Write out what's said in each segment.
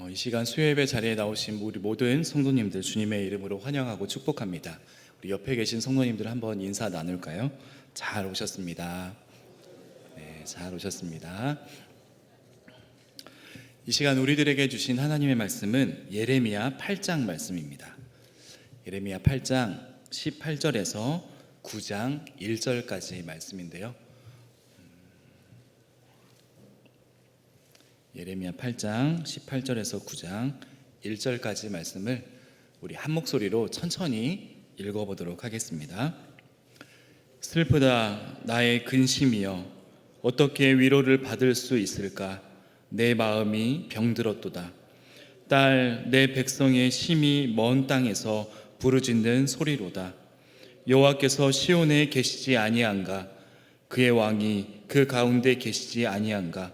이 시간 수요예배 자리에 나오신 우리 모든 성도님들 주님의 이름으로 환영하고 축복합니다. 우리 옆에 계신 성도님들 한번 인사 나눌까요? 잘 오셨습니다. 네, 잘 오셨습니다. 이 시간 우리들에게 주신 하나님의 말씀은 예레미야 8장 말씀입니다. 예레미야 8장 18절에서 9장 1절까지 말씀인데요. 예레미야 8장 18절에서 9장 1절까지 말씀을 우리 한 목소리로 천천히 읽어보도록 하겠습니다. 슬프다 나의 근심이여, 어떻게 위로를 받을 수 있을까? 내 마음이 병들었도다. 딸 내 백성의 심히 먼 땅에서 부르짖는 소리로다. 여호와께서 시온에 계시지 아니한가? 그의 왕이 그 가운데 계시지 아니한가?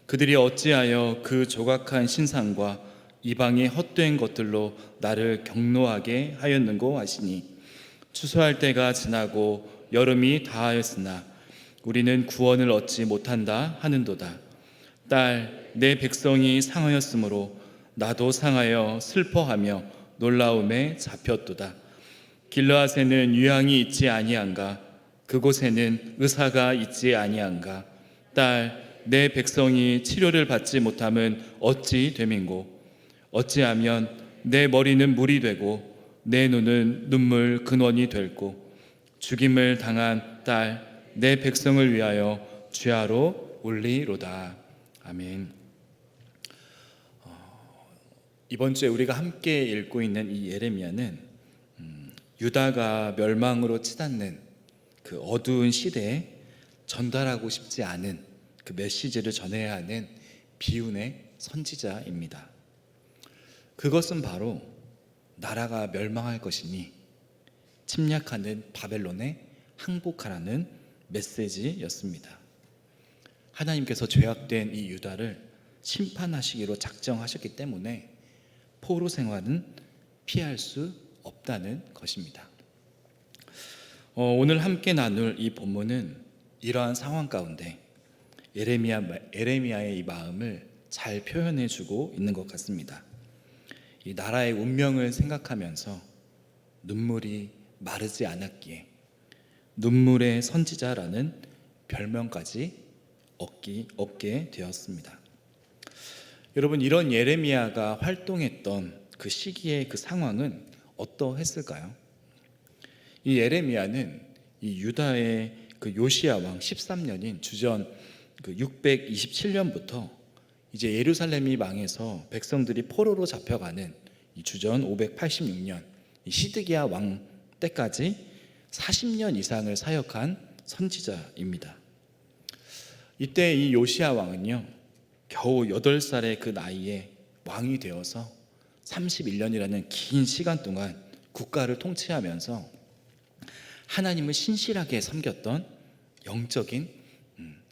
그들이 어찌하여 그 조각한 신상과 이방의 헛된 것들로 나를 경노하게 하였는고 하시니, 추수할 때가 지나고 여름이 다하였으나 우리는 구원을 얻지 못한다 하는도다. 딸 내 백성이 상하였으므로 나도 상하여 슬퍼하며 놀라움에 잡혔도다. 길르앗에는 유향이 있지 아니한가? 그곳에는 의사가 있지 아니한가? 딸 내 백성이 치료를 받지 못함은 어찌 됨인고? 어찌하면 내 머리는 물이 되고 내 눈은 눈물 근원이 될고, 죽임을 당한 딸 내 백성을 위하여 주야로 울리로다. 아멘. 이번 주에 우리가 함께 읽고 있는 이 예레미야는 유다가 멸망으로 치닫는 그 어두운 시대에 전달하고 싶지 않은 그 메시지를 전해야 하는 비운의 선지자입니다. 그것은 바로 나라가 멸망할 것이니 침략하는 바벨론에 항복하라는 메시지였습니다. 하나님께서 죄악된 이 유다를 심판하시기로 작정하셨기 때문에 포로 생활은 피할 수 없다는 것입니다. 오늘 함께 나눌 이 본문은 이러한 상황 가운데 예레미야의 이 마음을 잘 표현해 주고 있는 것 같습니다. 이 나라의 운명을 생각하면서 눈물이 마르지 않았기에 눈물의 선지자라는 별명까지 얻게 되었습니다. 여러분, 이런 예레미야가 활동했던 그 시기의 그 상황은 어떠했을까요? 이 예레미야는 이 유다의 그 요시야 왕 13년인 주전 그 627년부터 이제 예루살렘이 망해서 백성들이 포로로 잡혀가는 이 주전 586년 이 시드기야 왕 때까지 40년 이상을 사역한 선지자입니다. 이때 이 요시야 왕은요, 겨우 8살의 그 나이에 왕이 되어서 31년이라는 긴 시간 동안 국가를 통치하면서 하나님을 신실하게 섬겼던 영적인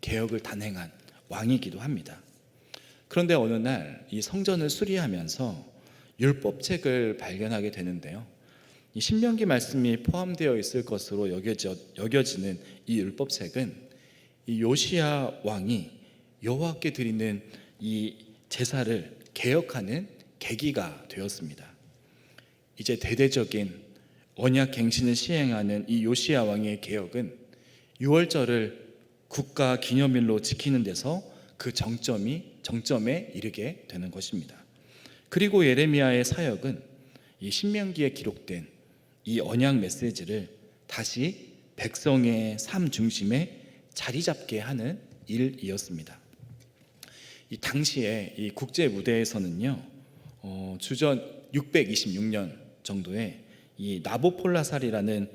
개혁을 단행한 왕이기도 합니다. 그런데 어느 날 이 성전을 수리하면서 율법책을 발견하게 되는데요, 이 신명기 말씀이 포함되어 있을 것으로 여겨지는 이 율법책은 이 요시야 왕이 여호와께 드리는 이 제사를 개혁하는 계기가 되었습니다. 이제 대대적인 언약 갱신을 시행하는 이 요시야 왕의 개혁은 유월절을 국가 기념일로 지키는 데서 그 정점에 이르게 되는 것입니다. 그리고 예레미야의 사역은 이 신명기에 기록된 이 언약 메시지를 다시 백성의 삶 중심에 자리 잡게 하는 일이었습니다. 이 당시에 이 국제 무대에서는요, 주전 626년 정도에 이 나보폴라살이라는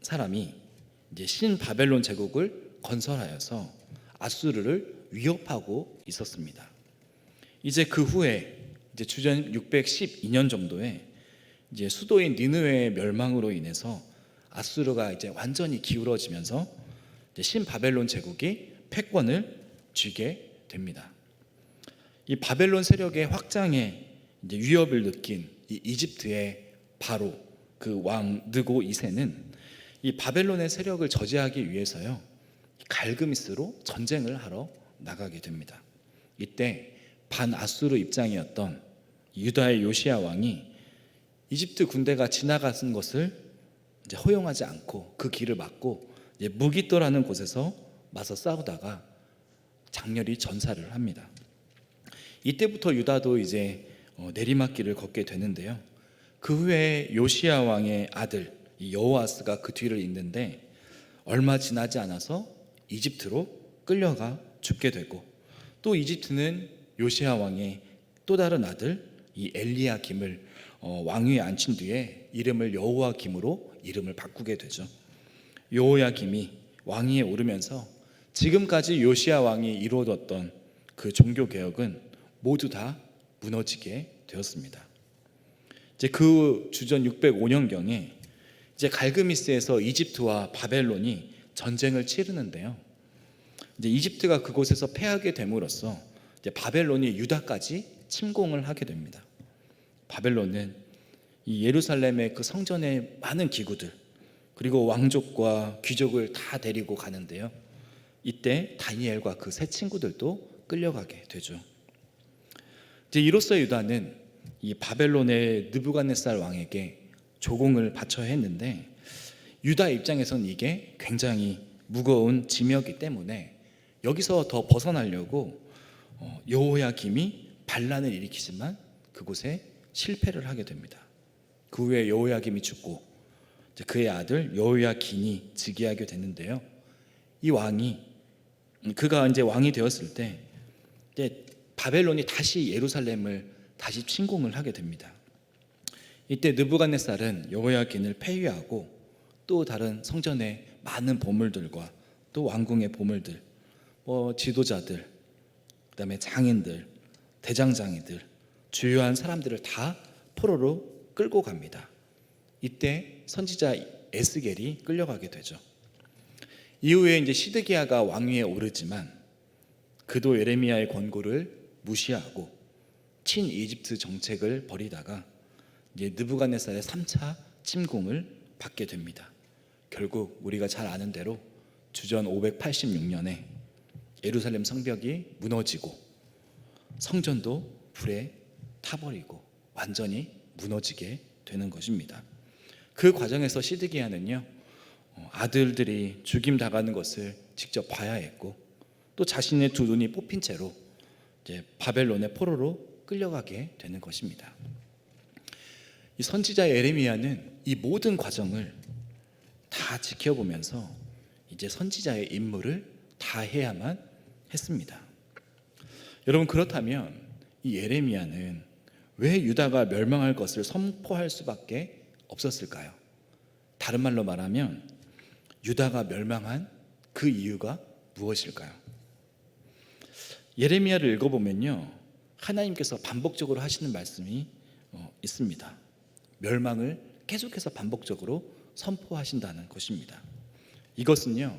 사람이 이제 신바벨론 제국을 건설하여서 아수르를 위협하고 있었습니다. 이제 그 후에 이제 주전 612년 정도에 이제 수도인 니느웨의 멸망으로 인해서 아수르가 이제 완전히 기울어지면서 이제 신바벨론 제국이 패권을 쥐게 됩니다. 이 바벨론 세력의 확장에 이제 위협을 느낀 이 이집트의 바로 그 왕 느고 2세는 이 바벨론의 세력을 저지하기 위해서요, 갈그미스로 전쟁을 하러 나가게 됩니다. 이때 반아수르 입장이었던 유다의 요시야 왕이 이집트 군대가 지나가는 것을 이제 허용하지 않고 그 길을 막고 이제 무기또라는 곳에서 맞서 싸우다가 장렬히 전사를 합니다. 이때부터 유다도 이제 내리막길을 걷게 되는데요. 그 후에 요시야 왕의 아들 여호아스가 그 뒤를 잇는데 얼마 지나지 않아서 이집트로 끌려가 죽게 되고, 또 이집트는 요시야 왕의 또 다른 아들 이 엘리야김을 왕위에 앉힌 뒤에 이름을 여호와김으로 이름을 바꾸게 되죠. 여호야김이 왕위에 오르면서 지금까지 요시야 왕이 이루어졌던 그 종교 개혁은 모두 다 무너지게 되었습니다. 이제 그 주전 605년경에 이제 갈그미스에서 이집트와 바벨론이 전쟁을 치르는데요. 이제 이집트가 그곳에서 패하게 됨으로써 이제 바벨론이 유다까지 침공을 하게 됩니다. 바벨론은 이 예루살렘의 그 성전의 많은 기구들 그리고 왕족과 귀족을 다 데리고 가는데요. 이때 다니엘과 그 세 친구들도 끌려가게 되죠. 이제 이로써 유다는 이 바벨론의 느부갓네살 왕에게 조공을 바쳐야 했는데, 유다 입장에서는 이게 굉장히 무거운 짐이었기 때문에 여기서 더 벗어나려고 여호야김이 반란을 일으키지만 그곳에 실패를 하게 됩니다. 그 후에 여호야김이 죽고 그의 아들 여호야긴이 즉위하게 됐는데요. 이 왕이 그가 이제 왕이 되었을 때 이제 바벨론이 다시 예루살렘을 다시 침공을 하게 됩니다. 이때 느부갓네살은 여호야긴을 폐위하고 또 다른 성전의 많은 보물들과 또 왕궁의 보물들, 지도자들, 그다음에 장인들, 대장장이들, 주요한 사람들을 다 포로로 끌고 갑니다. 이때 선지자 에스겔이 끌려가게 되죠. 이후에 이제 시드기야가 왕위에 오르지만 그도 예레미야의 권고를 무시하고 친이집트 정책을 벌이다가 이제 느부갓네살의 3차 침공을 받게 됩니다. 결국 우리가 잘 아는 대로 주전 586년에 예루살렘 성벽이 무너지고 성전도 불에 타버리고 완전히 무너지게 되는 것입니다. 그 과정에서 시드기야는요, 아들들이 죽임 당하는 것을 직접 봐야 했고 또 자신의 두 눈이 뽑힌 채로 이제 바벨론의 포로로 끌려가게 되는 것입니다. 이 선지자 예레미야는 이 모든 과정을 다 지켜보면서 이제 선지자의 임무를 다 해야만 했습니다. 여러분, 그렇다면 이 예레미야는 왜 유다가 멸망할 것을 선포할 수밖에 없었을까요? 다른 말로 말하면 유다가 멸망한 그 이유가 무엇일까요? 예레미야를 읽어보면요, 하나님께서 반복적으로 하시는 말씀이 있습니다. 멸망을 계속해서 반복적으로 선포하신다는 것입니다. 이것은요,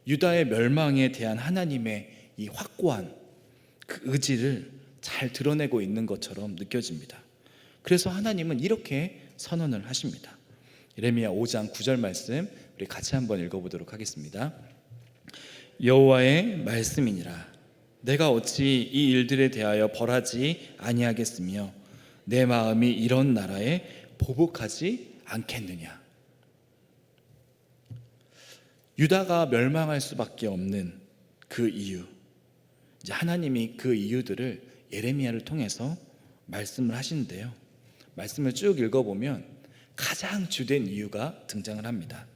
유다의 멸망에 대한 하나님의 이 확고한 그 의지를 잘 드러내고 있는 것처럼 느껴집니다. 그래서 하나님은 이렇게 선언을 하십니다. 예레미야 5장 9절 말씀 우리 같이 한번 읽어보도록 하겠습니다. 여호와의 말씀이니라. 내가 어찌 이 일들에 대하여 벌하지 아니하겠으며 내 마음이 이런 나라에 보복하지 않겠느냐. 유다가 멸망할 수밖에 없는 그 이유, 이제 하나님이 그 이유들을 예레미야를 통해서 말씀을 하시는데요, 말씀을 쭉 읽어보면 가장 주된 이유가 등장을 합니다.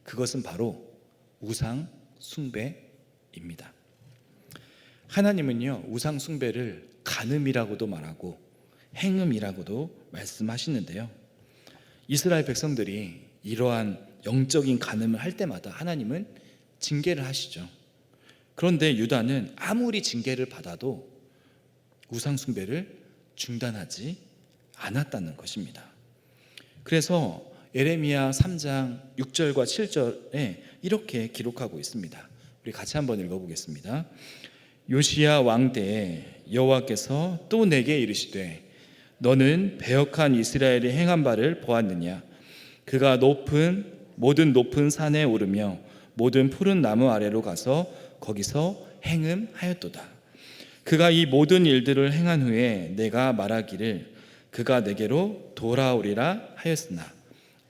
그것은 바로 우상 숭배입니다. 하나님은요, 우상 숭배를 간음이라고도 말하고 행음이라고도 말씀하시는데요, 이스라엘 백성들이 이러한 영적인 간음을 할 때마다 하나님은 징계를 하시죠. 그런데 유다는 아무리 징계를 받아도 우상 숭배를 중단하지 않았다는 것입니다. 그래서 예레미야 3장 6절과 7절에 이렇게 기록하고 있습니다. 우리 같이 한번 읽어보겠습니다. 요시야 왕 때에 여호와께서 또 내게 이르시되 너는 배역한 이스라엘이 행한 바를 보았느냐. 그가 모든 높은 산에 오르며 모든 푸른 나무 아래로 가서 거기서 행음하였도다. 그가 이 모든 일들을 행한 후에 내가 말하기를 그가 내게로 돌아오리라 하였으나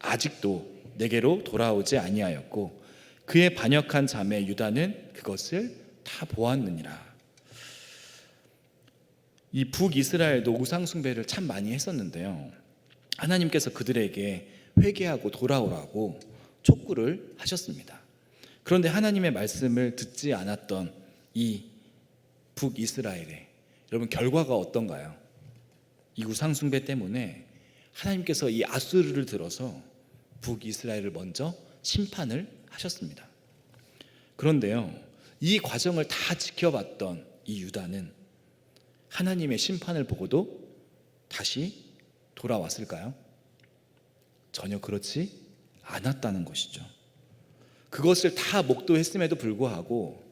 아직도 내게로 돌아오지 아니하였고 그의 반역한 자매 유다는 그것을 다 보았느니라. 이 북이스라엘도 우상 숭배를 참 많이 했었는데요, 하나님께서 그들에게 회개하고 돌아오라고 촉구를 하셨습니다. 그런데 하나님의 말씀을 듣지 않았던 이 북이스라엘의 여러분 결과가 어떤가요? 이 우상 숭배 때문에 하나님께서 이 아수르를 들어서 북이스라엘을 먼저 심판을 하셨습니다. 그런데요, 이 과정을 다 지켜봤던 이 유다는 하나님의 심판을 보고도 다시 돌아왔을까요? 전혀 그렇지 않았다는 것이죠. 그것을 다 목도했음에도 불구하고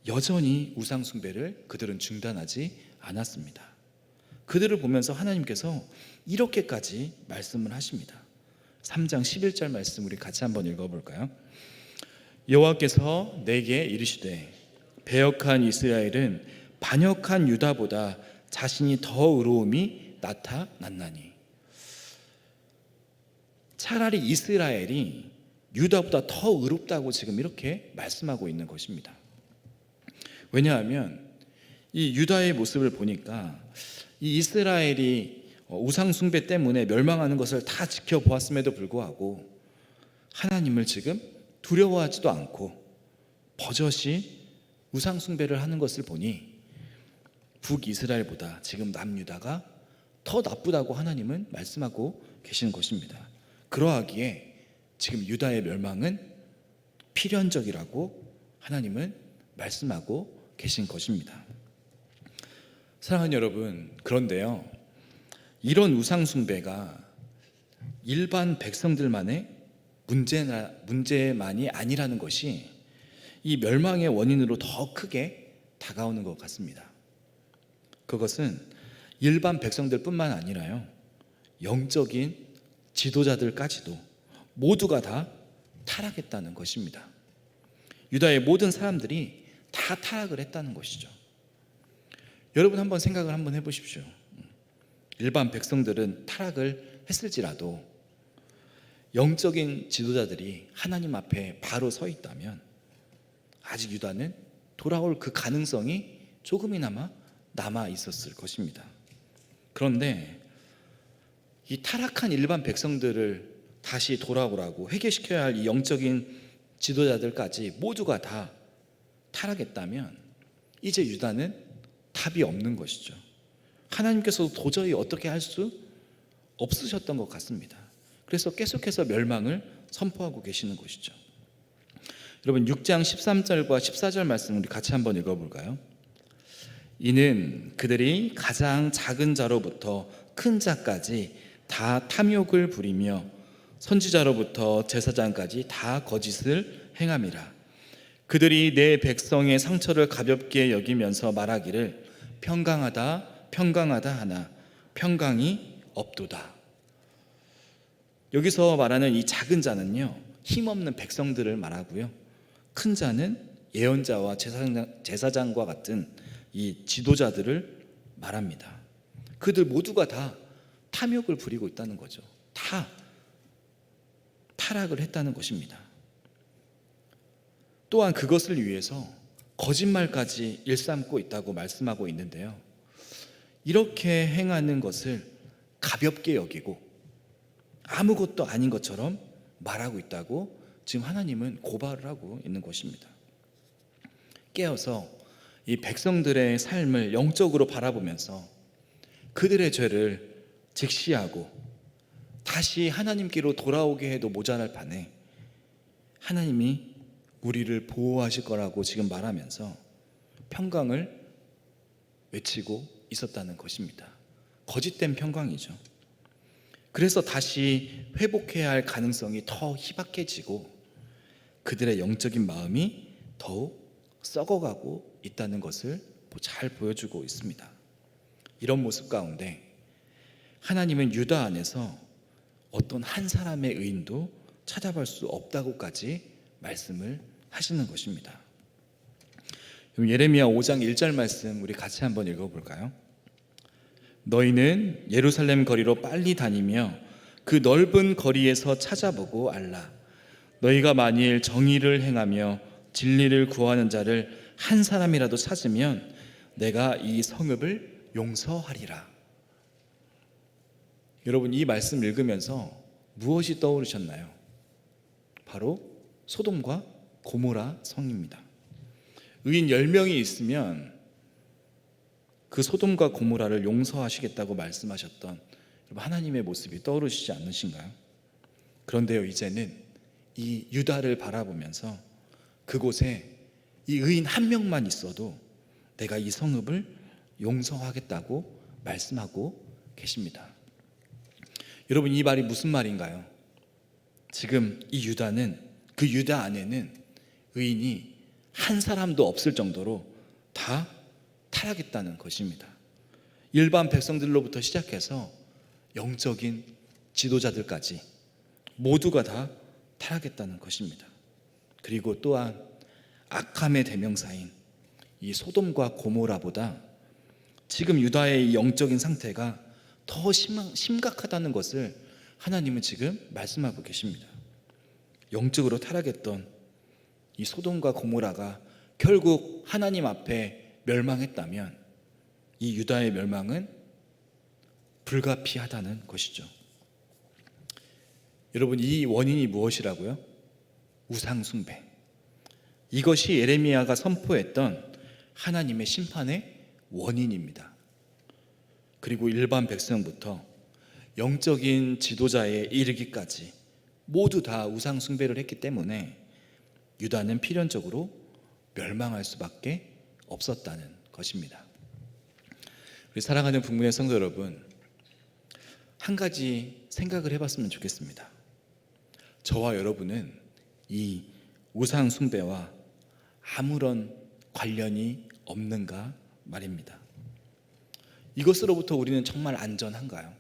여전히 우상 숭배를 그들은 중단하지 않았습니다. 그들을 보면서 하나님께서 이렇게까지 말씀을 하십니다. 3장 11절 말씀 우리 같이 한번 읽어볼까요? 여호와께서 내게 이르시되 배역한 이스라엘은 반역한 유다보다 자신이 더 의로움이 나타났나니. 차라리 이스라엘이 유다보다 더 의롭다고 지금 이렇게 말씀하고 있는 것입니다. 왜냐하면 이 유다의 모습을 보니까 이 이스라엘이 우상 숭배 때문에 멸망하는 것을 다 지켜보았음에도 불구하고 하나님을 지금 두려워하지도 않고 버젓이 우상 숭배를 하는 것을 보니 북이스라엘보다 지금 남유다가 더 나쁘다고 하나님은 말씀하고 계시는 것입니다. 그러하기에 지금 유다의 멸망은 필연적이라고 하나님은 말씀하고 계신 것입니다. 사랑하는 여러분, 그런데요, 이런 우상 숭배가 일반 백성들만의 문제만이 아니라는 것이 이 멸망의 원인으로 더 크게 다가오는 것 같습니다. 그것은 일반 백성들뿐만 아니라요, 영적인 지도자들까지도 모두가 다 타락했다는 것입니다. 유다의 모든 사람들이 다 타락을 했다는 것이죠. 여러분 한번 생각을 한번 해보십시오. 일반 백성들은 타락을 했을지라도 영적인 지도자들이 하나님 앞에 바로 서 있다면 아직 유다는 돌아올 그 가능성이 조금이나마 남아 있었을 것입니다. 그런데 이 타락한 일반 백성들을 다시 돌아오라고 회개시켜야 할 이 영적인 지도자들까지 모두가 다 타락했다면 이제 유다는 답이 없는 것이죠. 하나님께서도 도저히 어떻게 할 수 없으셨던 것 같습니다. 그래서 계속해서 멸망을 선포하고 계시는 것이죠. 여러분 6장 13절과 14절 말씀 우리 같이 한번 읽어볼까요? 이는 그들이 가장 작은 자로부터 큰 자까지 다 탐욕을 부리며 선지자로부터 제사장까지 다 거짓을 행함이라. 그들이 내 백성의 상처를 가볍게 여기면서 말하기를 평강하다 평강하다 하나 평강이 없도다. 여기서 말하는 이 작은 자는요, 힘없는 백성들을 말하고요, 큰 자는 예언자와 제사장과 같은 이 지도자들을 말합니다. 그들 모두가 다 탐욕을 부리고 있다는 거죠. 다 타락을 했다는 것입니다. 또한 그것을 위해서 거짓말까지 일삼고 있다고 말씀하고 있는데요, 이렇게 행하는 것을 가볍게 여기고 아무것도 아닌 것처럼 말하고 있다고 지금 하나님은 고발을 하고 있는 것입니다. 깨어서 이 백성들의 삶을 영적으로 바라보면서 그들의 죄를 직시하고 다시 하나님께로 돌아오게 해도 모자랄 판에 하나님이 우리를 보호하실 거라고 지금 말하면서 평강을 외치고 있었다는 것입니다. 거짓된 평강이죠. 그래서 다시 회복해야 할 가능성이 더 희박해지고 그들의 영적인 마음이 더욱 썩어가고 있다는 것을 잘 보여주고 있습니다. 이런 모습 가운데 하나님은 유다 안에서 어떤 한 사람의 의인도 찾아볼 수 없다고까지 말씀을 하시는 것입니다. 예레미야 5장 1절 말씀 우리 같이 한번 읽어볼까요? 너희는 예루살렘 거리로 빨리 다니며 그 넓은 거리에서 찾아보고 알라. 너희가 만일 정의를 행하며 진리를 구하는 자를 한 사람이라도 찾으면 내가 이 성읍을 용서하리라. 여러분, 이 말씀 읽으면서 무엇이 떠오르셨나요? 바로 소돔과 고모라 성입니다. 의인 10명이 있으면 그 소돔과 고모라를 용서하시겠다고 말씀하셨던 하나님의 모습이 떠오르시지 않으신가요? 그런데요, 이제는 이 유다를 바라보면서 그곳에 이 의인 한 명만 있어도 내가 이 성읍을 용서하겠다고 말씀하고 계십니다. 여러분, 이 말이 무슨 말인가요? 지금 이 유다는, 그 유다 안에는 의인이 한 사람도 없을 정도로 다 타락했다는 것입니다. 일반 백성들로부터 시작해서 영적인 지도자들까지 모두가 다 타락했다는 것입니다. 그리고 또한 악함의 대명사인 이 소돔과 고모라보다 지금 유다의 이 영적인 상태가 더 심각하다는 것을 하나님은 지금 말씀하고 계십니다. 영적으로 타락했던 이 소돔과 고모라가 결국 하나님 앞에 멸망했다면 이 유다의 멸망은 불가피하다는 것이죠. 여러분, 이 원인이 무엇이라고요? 우상숭배. 이것이 예레미야가 선포했던 하나님의 심판의 원인입니다. 그리고 일반 백성부터 영적인 지도자에 이르기까지 모두 다 우상숭배를 했기 때문에 유다는 필연적으로 멸망할 수밖에 없었다는 것입니다. 우리 사랑하는 북문의 성도 여러분, 한 가지 생각을 해봤으면 좋겠습니다. 저와 여러분은 이 우상 숭배와 아무런 관련이 없는가 말입니다. 이것으로부터 우리는 정말 안전한가요?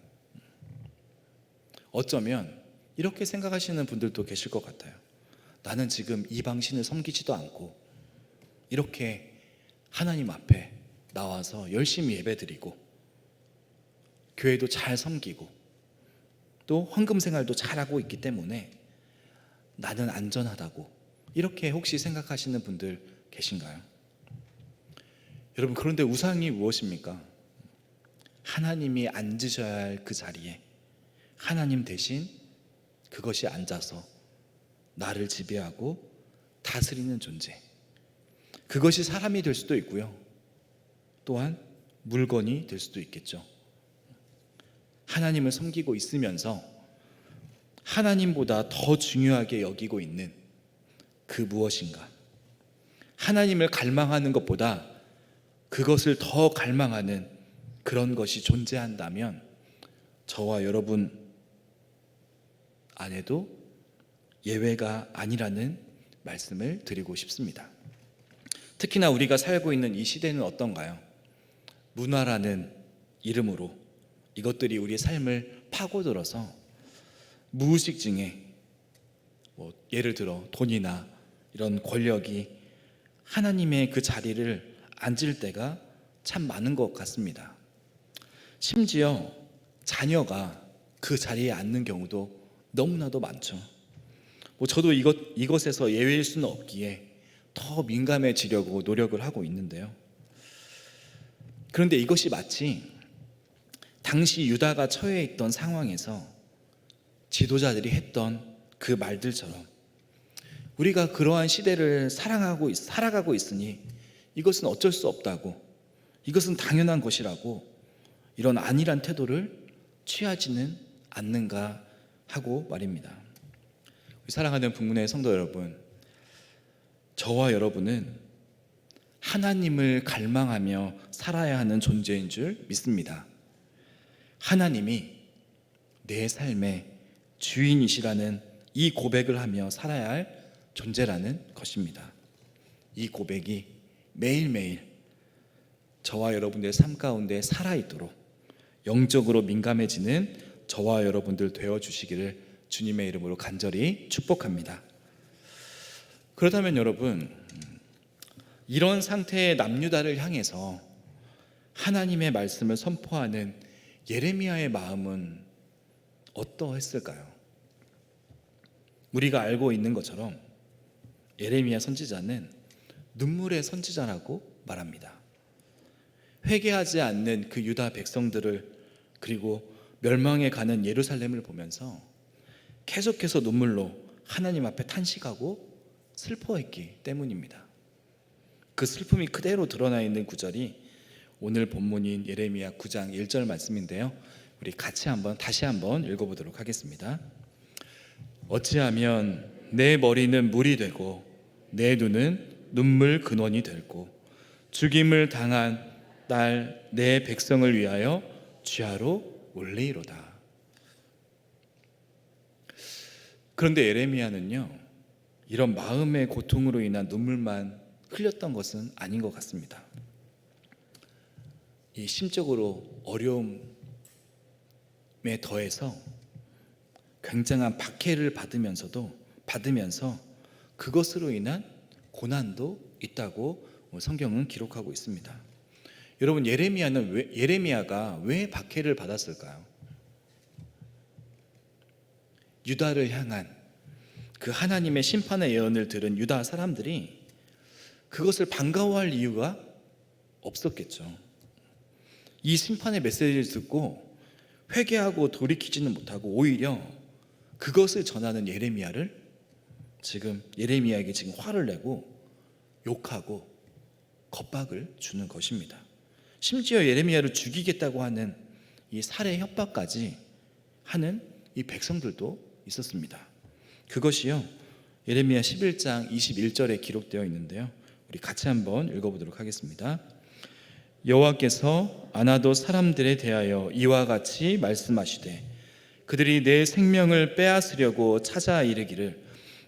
어쩌면 이렇게 생각하시는 분들도 계실 것 같아요. 나는 지금 이방신을 섬기지도 않고 이렇게 하나님 앞에 나와서 열심히 예배드리고 교회도 잘 섬기고 또 헌금 생활도 잘하고 있기 때문에 나는 안전하다고 이렇게 혹시 생각하시는 분들 계신가요? 여러분, 그런데 우상이 무엇입니까? 하나님이 앉으셔야 할 그 자리에 하나님 대신 그것이 앉아서 나를 지배하고 다스리는 존재. 그것이 사람이 될 수도 있고요, 또한 물건이 될 수도 있겠죠. 하나님을 섬기고 있으면서 하나님보다 더 중요하게 여기고 있는 그 무엇인가, 하나님을 갈망하는 것보다 그것을 더 갈망하는 그런 것이 존재한다면 저와 여러분 안에도 예외가 아니라는 말씀을 드리고 싶습니다. 특히나 우리가 살고 있는 이 시대는 어떤가요? 문화라는 이름으로 이것들이 우리의 삶을 파고들어서 무의식중에 예를 들어 돈이나 이런 권력이 하나님의 그 자리를 앉을 때가 참 많은 것 같습니다. 심지어 자녀가 그 자리에 앉는 경우도 너무나도 많죠. 저도 이것에서 예외일 수는 없기에 더 민감해지려고 노력을 하고 있는데요. 그런데 이것이 마치 당시 유다가 처해 있던 상황에서 지도자들이 했던 그 말들처럼 우리가 그러한 시대를 살아가고 있으니 이것은 어쩔 수 없다고, 이것은 당연한 것이라고 이런 안일한 태도를 취하지는 않는가 하고 말입니다. 사랑하는 북문의 성도 여러분, 저와 여러분은 하나님을 갈망하며 살아야 하는 존재인 줄 믿습니다. 하나님이 내 삶의 주인이시라는 이 고백을 하며 살아야 할 존재라는 것입니다. 이 고백이 매일매일 저와 여러분들의 삶 가운데 살아있도록 영적으로 민감해지는 저와 여러분들 되어주시기를 주님의 이름으로 간절히 축복합니다. 그렇다면 여러분, 이런 상태의 남유다를 향해서 하나님의 말씀을 선포하는 예레미야의 마음은 어떠했을까요? 우리가 알고 있는 것처럼 예레미야 선지자는 눈물의 선지자라고 말합니다. 회개하지 않는 그 유다 백성들을, 그리고 멸망해 가는 예루살렘을 보면서 계속해서 눈물로 하나님 앞에 탄식하고 슬퍼했기 때문입니다. 그 슬픔이 그대로 드러나 있는 구절이 오늘 본문인 예레미야 9장 1절 말씀인데요, 우리 같이 다시 한번 읽어보도록 하겠습니다. 어찌하면 내 머리는 물이 되고 내 눈은 눈물 근원이 되고 죽임을 당한 딸 내 백성을 위하여 쥐하로 올리이로다. 그런데 예레미야는요, 이런 마음의 고통으로 인한 눈물만 흘렸던 것은 아닌 것 같습니다. 이 심적으로 어려움에 더해서 굉장한 박해를 받으면서 그것으로 인한 고난도 있다고 성경은 기록하고 있습니다. 여러분, 예레미야가 왜 박해를 받았을까요? 유다를 향한 그 하나님의 심판의 예언을 들은 유다 사람들이 그것을 반가워할 이유가 없었겠죠. 이 심판의 메시지를 듣고 회개하고 돌이키지는 못하고 오히려 그것을 전하는 예레미야에게 지금 화를 내고 욕하고 겁박을 주는 것입니다. 심지어 예레미야를 죽이겠다고 하는 이 살해 협박까지 하는 이 백성들도 있었습니다. 그것이요, 예레미야 11장 21절에 기록되어 있는데요, 우리 같이 한번 읽어보도록 하겠습니다. 여호와께서 아나도 사람들에 대하여 이와 같이 말씀하시되 그들이 내 생명을 빼앗으려고 찾아 이르기를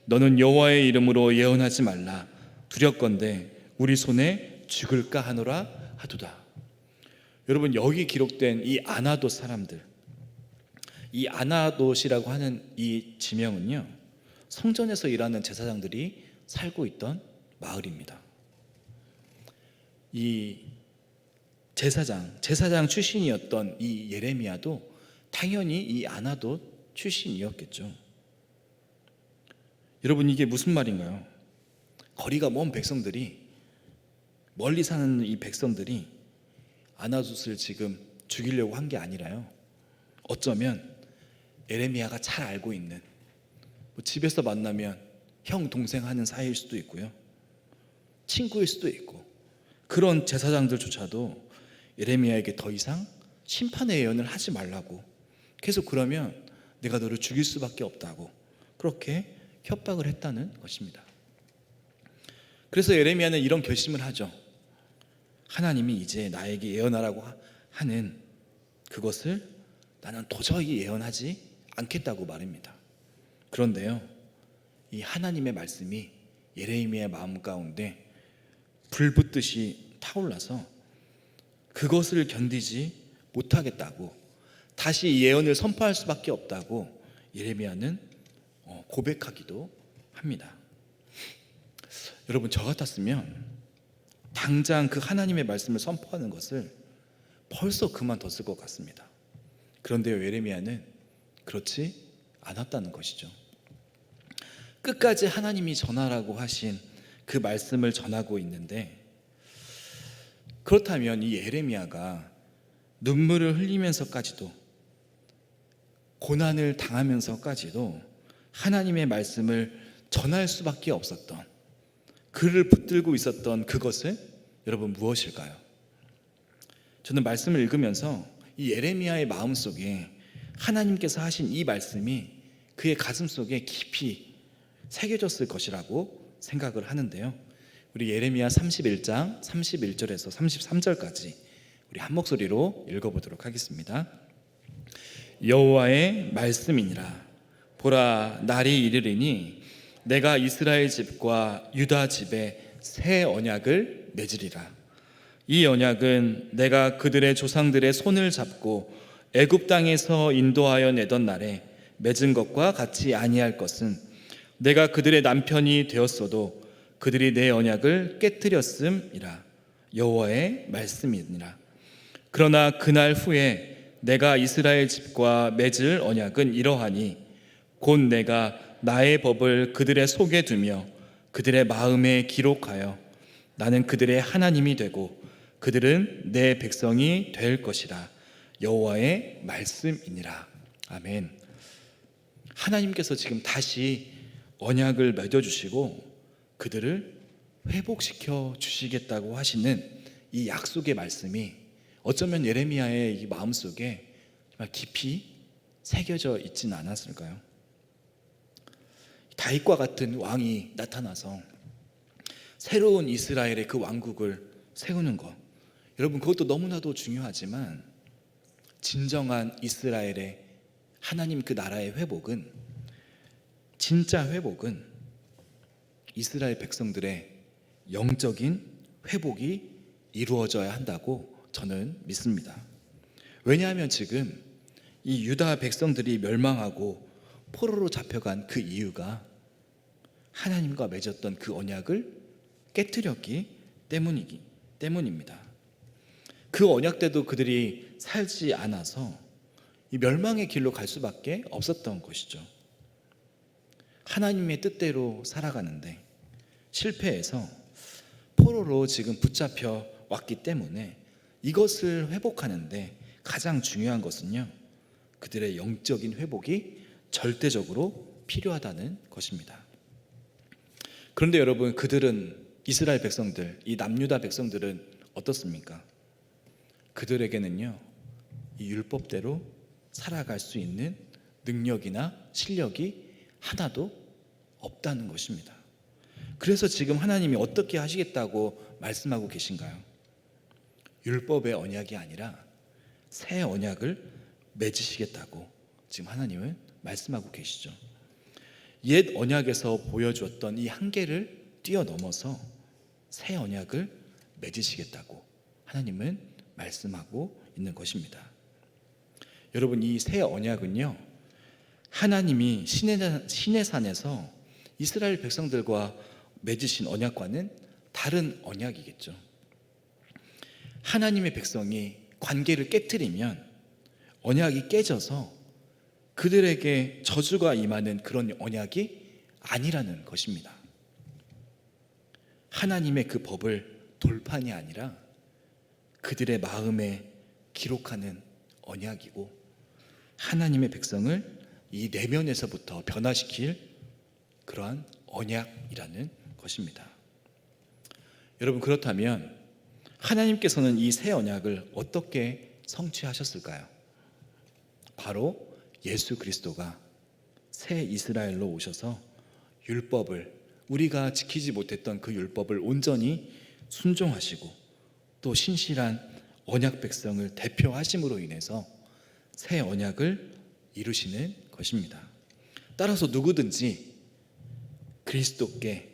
너는 여호와의 이름으로 예언하지 말라. 두렵건대 우리 손에 죽을까 하노라 하도다. 여러분, 여기 기록된 이 아나돗 사람들, 이 아나돗이라고 하는 이 지명은요, 성전에서 일하는 제사장들이 살고 있던 마을입니다. 이 제사장 출신이었던 이 예레미야도 당연히 이 아나돗 출신이었겠죠. 여러분, 이게 무슨 말인가요? 거리가 먼 백성들이, 멀리 사는 이 백성들이 아나돗을 지금 죽이려고 한 게 아니라요, 어쩌면 예레미야가 잘 알고 있는, 집에서 만나면 형 동생 하는 사이일 수도 있고요, 친구일 수도 있고, 그런 제사장들조차도 예레미야에게 더 이상 심판의 예언을 하지 말라고, 계속 그러면 내가 너를 죽일 수밖에 없다고 그렇게 협박을 했다는 것입니다. 그래서 예레미야는 이런 결심을 하죠. 하나님이 이제 나에게 예언하라고 하는 그것을 나는 도저히 예언하지 않겠다고 말입니다. 그런데요, 이 하나님의 말씀이 예레미야의 마음 가운데 불붙듯이 타올라서 그것을 견디지 못하겠다고, 다시 이 예언을 선포할 수밖에 없다고 예레미야는 고백하기도 합니다. 여러분, 저 같았으면 당장 그 하나님의 말씀을 선포하는 것을 벌써 그만뒀을 것 같습니다. 그런데요, 예레미야는 그렇지 않았다는 것이죠. 끝까지 하나님이 전하라고 하신 그 말씀을 전하고 있는데, 그렇다면 이 예레미야가 눈물을 흘리면서까지도, 고난을 당하면서까지도 하나님의 말씀을 전할 수밖에 없었던, 그를 붙들고 있었던 그것은 여러분 무엇일까요? 저는 말씀을 읽으면서 이 예레미야의 마음속에 하나님께서 하신 이 말씀이 그의 가슴속에 깊이 새겨졌을 것이라고 생각을 하는데요, 우리 예레미야 31장 31절에서 33절까지 우리 한 목소리로 읽어보도록 하겠습니다. 여호와의 말씀이니라. 보라, 날이 이르리니 내가 이스라엘 집과 유다 집에 새 언약을 맺으리라. 이 언약은 내가 그들의 조상들의 손을 잡고 애굽 땅에서 인도하여 내던 날에 맺은 것과 같이 아니할 것은 내가 그들의 남편이 되었어도 그들이 내 언약을 깨뜨렸음이라. 여호와의 말씀이니라. 그러나 그날 후에 내가 이스라엘 집과 맺을 언약은 이러하니 곧 내가 나의 법을 그들의 속에 두며 그들의 마음에 기록하여 나는 그들의 하나님이 되고 그들은 내 백성이 될 것이라. 여호와의 말씀이니라. 아멘. 하나님께서 지금 다시 언약을 맺어주시고 그들을 회복시켜 주시겠다고 하시는 이 약속의 말씀이 어쩌면 예레미야의 이 마음속에 정말 깊이 새겨져 있지는 않았을까요? 다윗과 같은 왕이 나타나서 새로운 이스라엘의 그 왕국을 세우는 것, 여러분 그것도 너무나도 중요하지만 진정한 이스라엘의 하나님 그 나라의 회복은, 진짜 회복은 이스라엘 백성들의 영적인 회복이 이루어져야 한다고 저는 믿습니다. 왜냐하면 지금 이 유다 백성들이 멸망하고 포로로 잡혀간 그 이유가 하나님과 맺었던 그 언약을 깨뜨렸기 때문입니다. 그 언약 때도 그들이 살지 않아서 이 멸망의 길로 갈 수밖에 없었던 것이죠. 하나님의 뜻대로 살아가는데 실패해서 포로로 지금 붙잡혀 왔기 때문에 이것을 회복하는데 가장 중요한 것은요, 그들의 영적인 회복이 절대적으로 필요하다는 것입니다. 그런데 여러분, 그들은, 이스라엘 백성들, 이 남유다 백성들은 어떻습니까? 그들에게는요, 이 율법대로 살아갈 수 있는 능력이나 실력이 하나도 없다는 것입니다. 그래서 지금 하나님이 어떻게 하시겠다고 말씀하고 계신가요? 율법의 언약이 아니라 새 언약을 맺으시겠다고 지금 하나님은 말씀하고 계시죠. 옛 언약에서 보여주었던 이 한계를 뛰어넘어서 새 언약을 맺으시겠다고 하나님은 말씀하고 있는 것입니다. 여러분, 이 새 언약은요, 하나님이 시내산에서 이스라엘 백성들과 맺으신 언약과는 다른 언약이겠죠. 하나님의 백성이 관계를 깨뜨리면 언약이 깨져서 그들에게 저주가 임하는 그런 언약이 아니라는 것입니다. 하나님의 그 법을 돌판이 아니라 그들의 마음에 기록하는 언약이고, 하나님의 백성을 이 내면에서부터 변화시킬 그러한 언약이라는 것입니다. 여러분, 그렇다면 하나님께서는 이 새 언약을 어떻게 성취하셨을까요? 바로 예수 그리스도가 새 이스라엘로 오셔서 율법을, 우리가 지키지 못했던 그 율법을 온전히 순종하시고 또 신실한 언약 백성을 대표하심으로 인해서 새 언약을 이루시는 것입니다. 따라서 누구든지 그리스도께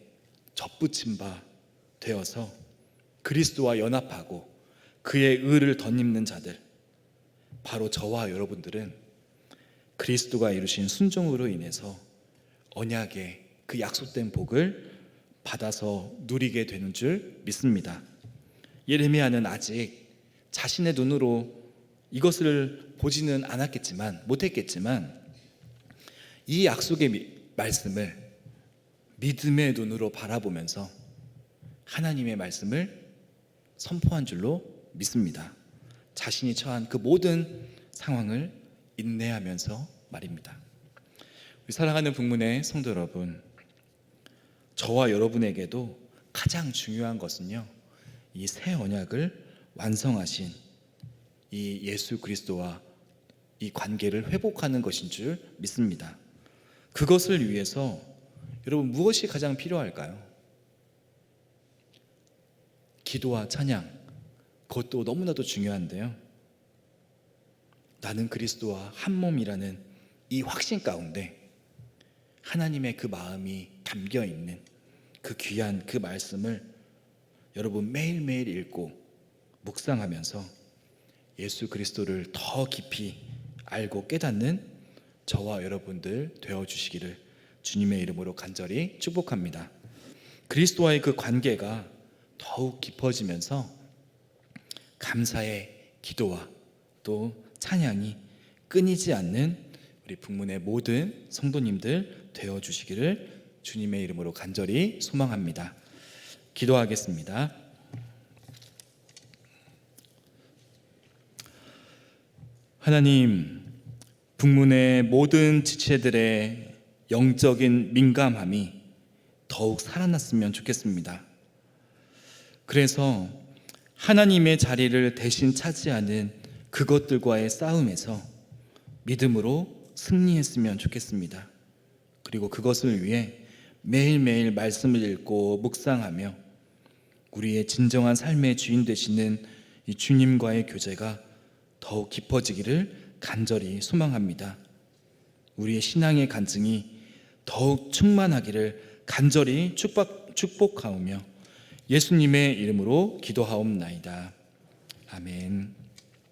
접붙임 바 되어서 그리스도와 연합하고 그의 의를 덧입는 자들, 바로 저와 여러분들은 그리스도가 이루신 순종으로 인해서 언약의 그 약속된 복을 받아서 누리게 되는 줄 믿습니다. 예레미야는 아직 자신의 눈으로 이것을 보지는 못했겠지만 이 약속의 말씀을 믿음의 눈으로 바라보면서 하나님의 말씀을 선포한 줄로 믿습니다. 자신이 처한 그 모든 상황을 인내하면서 말입니다. 우리 사랑하는 북문의 성도 여러분, 저와 여러분에게도 가장 중요한 것은요, 이 새 언약을 완성하신 이 예수 그리스도와 이 관계를 회복하는 것인 줄 믿습니다. 그것을 위해서 여러분 무엇이 가장 필요할까요? 기도와 찬양, 그것도 너무나도 중요한데요, 나는 그리스도와 한 몸이라는 이 확신 가운데 하나님의 그 마음이 담겨 있는 그 귀한 그 말씀을 여러분 매일매일 읽고 묵상하면서 예수 그리스도를 더 깊이 알고 깨닫는 저와 여러분들 되어주시기를 주님의 이름으로 간절히 축복합니다. 그리스도와의 그 관계가 더욱 깊어지면서 감사의 기도와 또 찬양이 끊이지 않는 우리 북문의 모든 성도님들 되어 주시기를 주님의 이름으로 간절히 소망합니다. 기도하겠습니다. 하나님, 북문의 모든 지체들의 영적인 민감함이 더욱 살아났으면 좋겠습니다. 그래서 하나님의 자리를 대신 차지하는 그것들과의 싸움에서 믿음으로 승리했으면 좋겠습니다. 그리고 그것을 위해 매일매일 말씀을 읽고 묵상하며 우리의 진정한 삶의 주인 되시는 이 주님과의 교제가 더욱 깊어지기를 간절히 소망합니다. 우리의 신앙의 간증이 더욱 충만하기를 간절히 축복하오며 예수님의 이름으로 기도하옵나이다. 아멘.